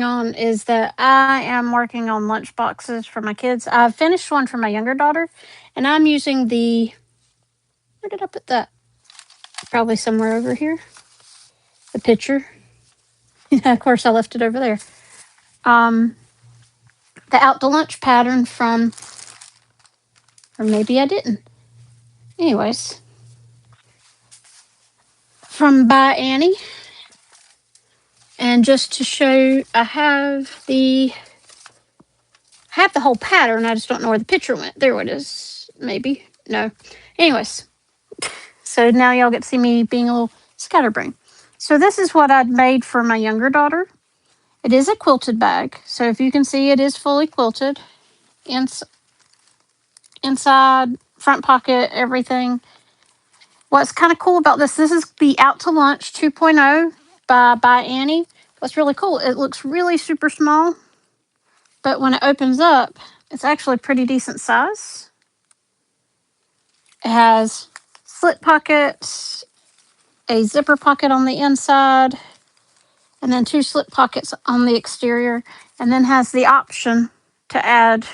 on is that I am working on lunch boxes for my kids. I've finished one for my younger daughter, and I'm using where did I put that? Probably somewhere over here. The picture. Of course, I left it over there. Um, the out to lunch pattern from, or maybe I didn't. Anyways, from ByAnnie. And just to show you, I have the whole pattern. I just don't know where the picture went. There it is. Maybe. No. Anyways, so now y'all get to see me being a little scatterbrain. So this is what I'd made for my younger daughter. It is a quilted bag. So if you can see, it is fully quilted. Inside, front pocket, everything. What's kind of cool about this is the Out to Lunch 2.0 by ByAnnie. What's really cool, it looks really super small, but when it opens up, it's actually pretty decent size. It has slit pockets, a zipper pocket on the inside, and then 2 slip pockets on the exterior, and then has the option to add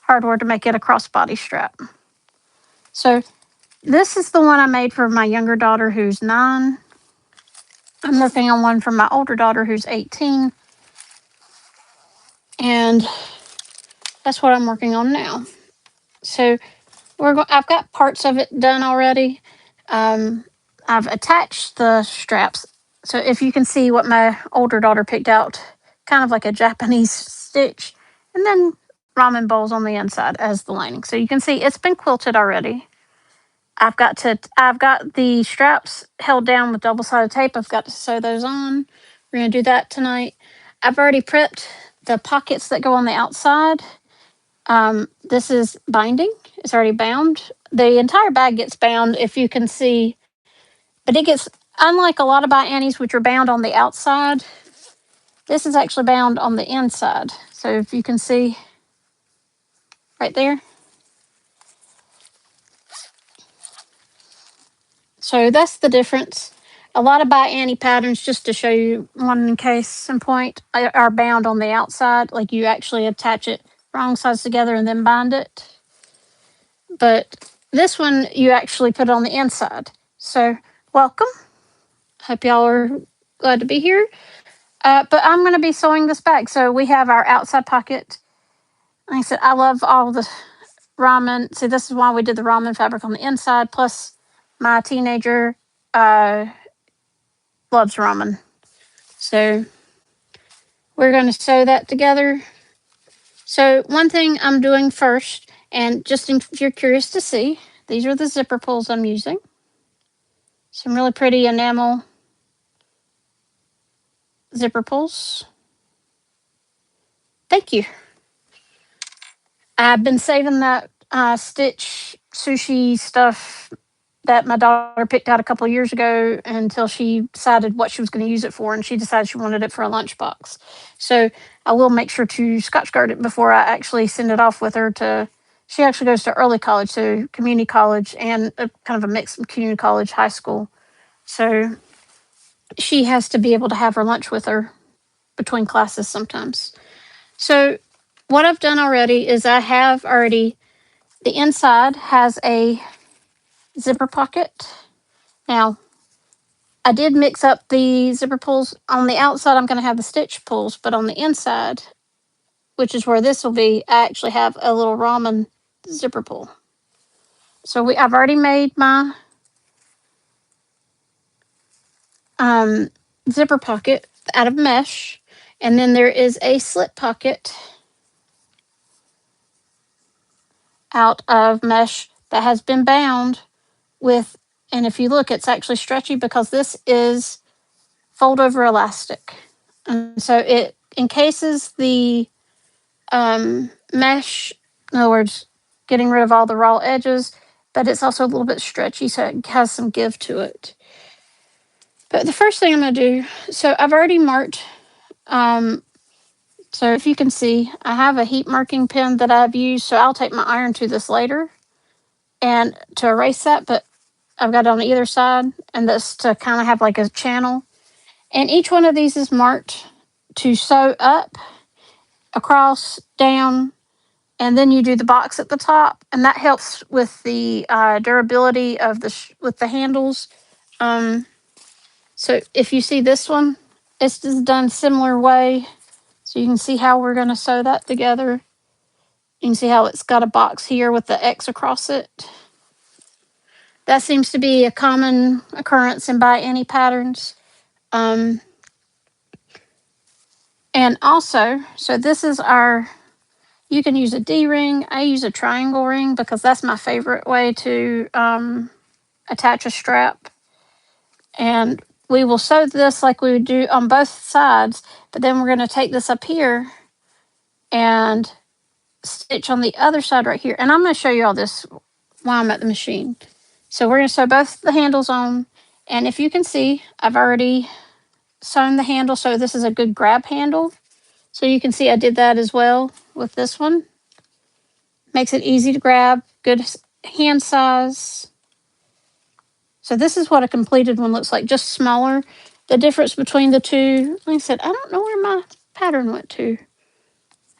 hardware to make it a crossbody strap. So this is the one I made for my younger daughter who's 9. I'm working on one for my older daughter who's 18. And that's what I'm working on now. So I've got parts of it done already. I've attached the straps. So if you can see what my older daughter picked out, kind of like a Japanese stitch, and then ramen bowls on the inside as the lining. So you can see it's been quilted already. I've got the straps held down with double-sided tape. I've got to sew those on. We're going to do that tonight. I've already prepped the pockets that go on the outside. This is binding. It's already bound. The entire bag gets bound, if you can see, but it gets, unlike a lot of ByAnnies, which are bound on the outside, this is actually bound on the inside. So if you can see right there. So that's the difference. A lot of ByAnnie patterns, just to show you one case in point, are bound on the outside. Like you actually attach it wrong sides together and then bind it. But this one, you actually put it on the inside. So welcome. Hope y'all are glad to be here. But I'm going to be sewing this bag. So we have our outside pocket. Like I said, I love all the ramen. See, this is why we did the ramen fabric on the inside. Plus, my teenager loves ramen. So we're going to sew that together. So one thing I'm doing first, and just if you're curious to see, these are the zipper pulls I'm using. Some really pretty enamel zipper pulls. Thank you. I've been saving that stitch sushi stuff that my daughter picked out a couple of years ago until she decided what she was going to use it for, and she decided she wanted it for a lunchbox. So I will make sure to Scotch guard it before I actually send it off with her to. She actually goes to early college, so community college and kind of a mix of community college, high school. So she has to be able to have her lunch with her between classes sometimes. So what I've done already is the inside has a zipper pocket. Now, I did mix up the zipper pulls. On the outside, I'm going to have the stitch pulls, but on the inside, which is where this will be, I actually have a little ramen zipper pull. So I've already made my zipper pocket out of mesh, and then there is a slit pocket out of mesh that has been bound with, and if you look, it's actually stretchy because this is fold over elastic. And so it encases the mesh, in other words, getting rid of all the raw edges, but it's also a little bit stretchy, so it has some give to it. But the first thing I'm going to do, so I've already marked, so if you can see, I have a heat marking pen that I've used, so I'll take my iron to this later and to erase that, but I've got it on either side, and this to kind of have like a channel. And each one of these is marked to sew up, across, down, and then you do the box at the top, and that helps with the durability of with the handles. So if you see this one, it's just done similar way. So you can see how we're going to sew that together. You can see how it's got a box here with the X across it. That seems to be a common occurrence in ByAnnie patterns. And also, so this is our, you can use a D-ring. I use a triangle ring because that's my favorite way to attach a strap. And we will sew this like we would do on both sides, but then we're going to take this up here and stitch on the other side right here. And I'm going to show you all this while I'm at the machine. So we're going to sew both the handles on. And if you can see, I've already sewn the handle. So this is a good grab handle. So you can see I did that as well with this one. Makes it easy to grab, good hand size. So this is what a completed one looks like, just smaller. The difference between the two, like I said, I don't know where my pattern went to. I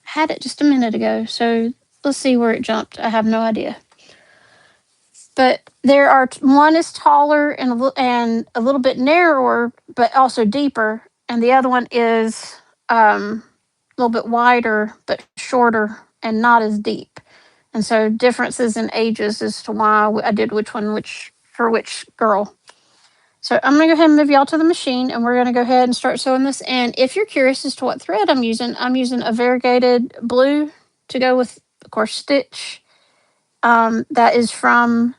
had it just a minute ago, so let's see where it jumped. I have no idea. But there are, one is taller and a little bit narrower, but also deeper. And the other one is a little bit wider, but shorter and not as deep. And so differences in ages as to why I did which one, for which girl. So I'm going to go ahead and move y'all to the machine, and we're going to go ahead and start sewing this. And if you're curious as to what thread I'm using a variegated blue to go with, of course, stitch. That is from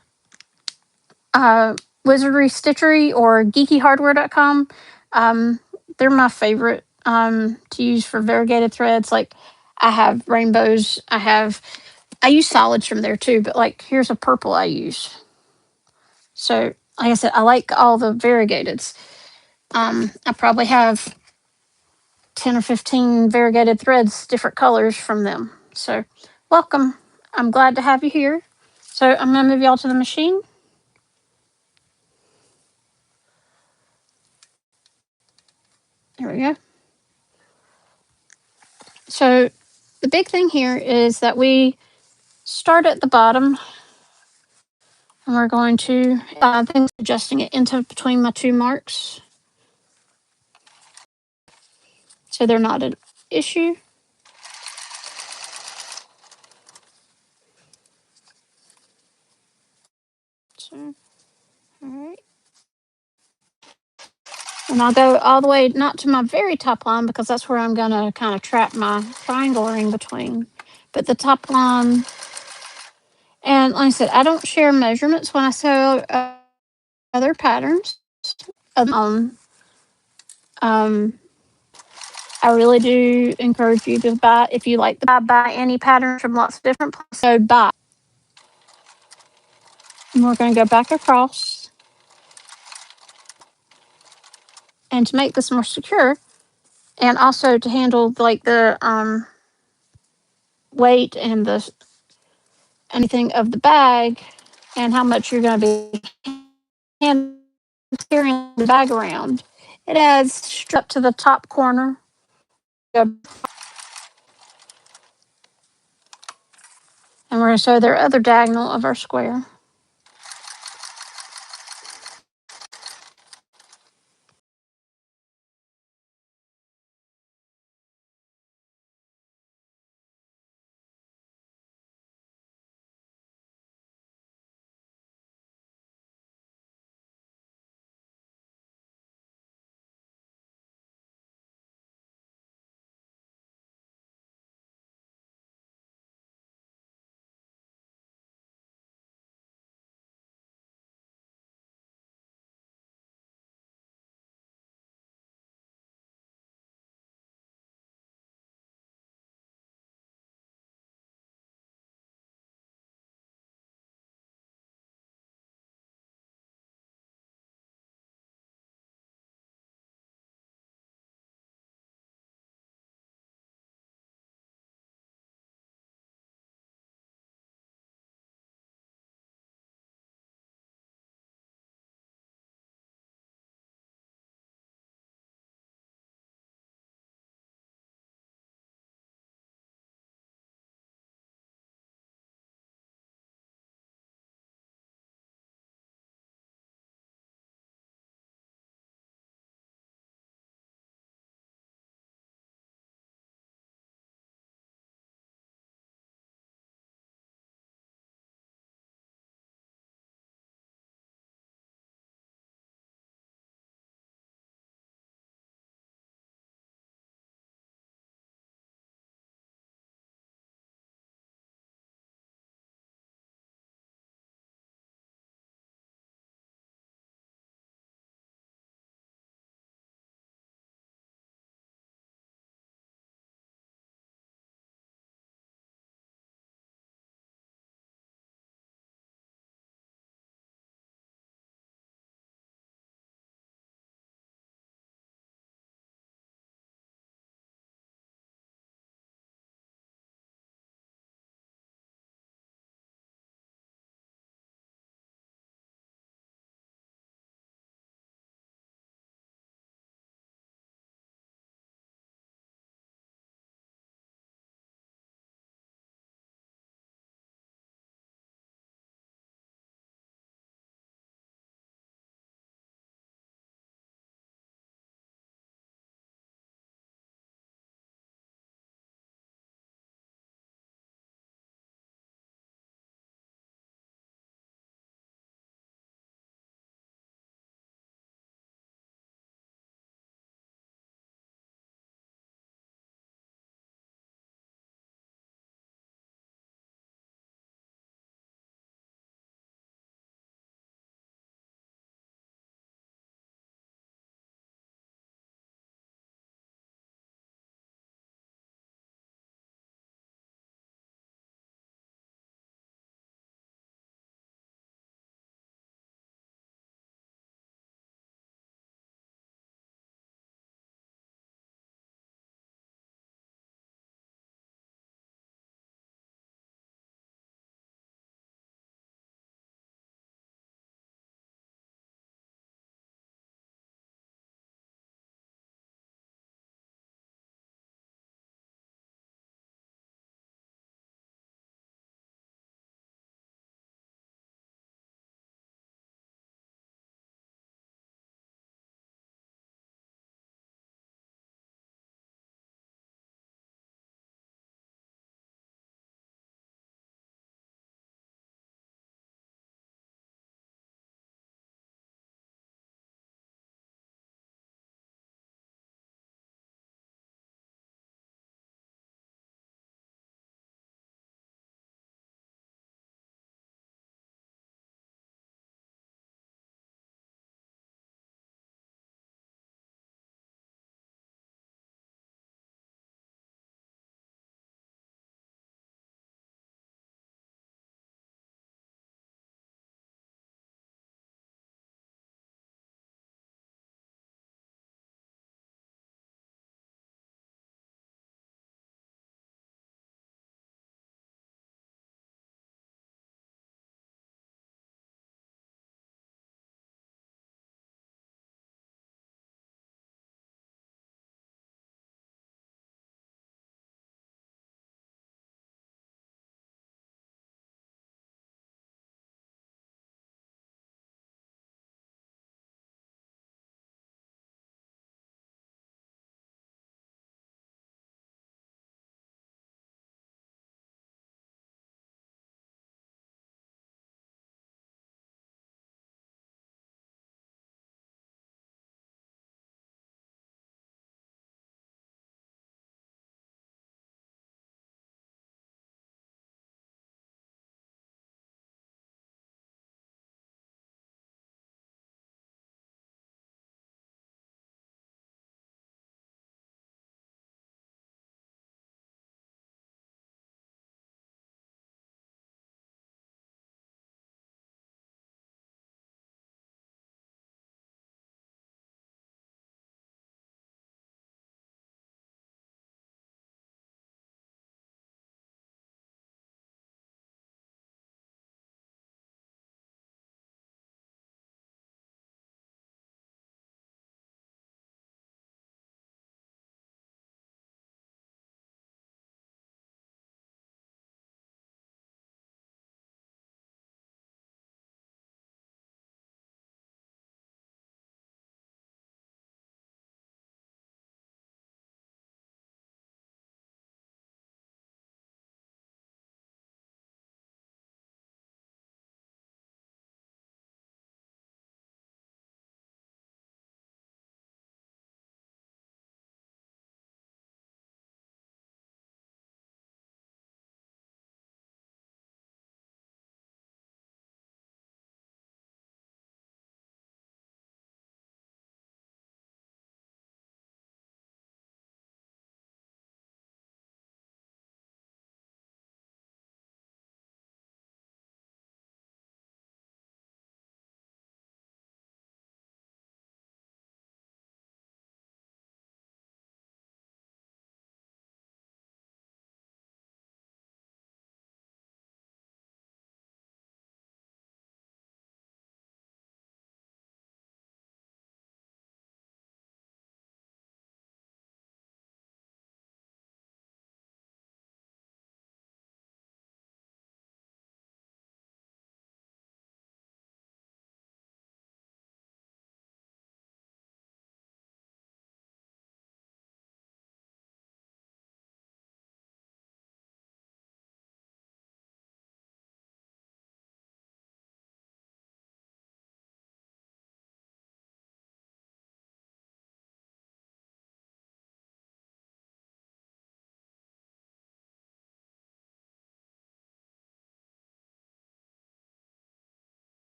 Wizardry Stitchery or geekyhardware.com. They're my favorite to use for variegated threads. Like, I have rainbows. I use solids from there too, but like, here's a purple I use. So, like I said, I like all the variegateds. I probably have 10 or 15 variegated threads, different colors from them. So, welcome. I'm glad to have you here. So, I'm going to move y'all to the machine. There we go. So, the big thing here is that we start at the bottom, and we're going to adjusting it into between my two marks so they're not an issue. So, all right. And I'll go all the way, not to my very top line, because that's where I'm going to kind of trap my triangle ring between, but the top line. And like I said, I don't share measurements when I sew other patterns. I really do encourage you to buy, if you like to buy any patterns from lots of different places, so buy. And we're going to go back across. And to make this more secure, and also to handle like the weight and the anything of the bag, and how much you're going to be carrying the bag around, it adds strap to the top corner. And we're going to sew their other diagonal of our square.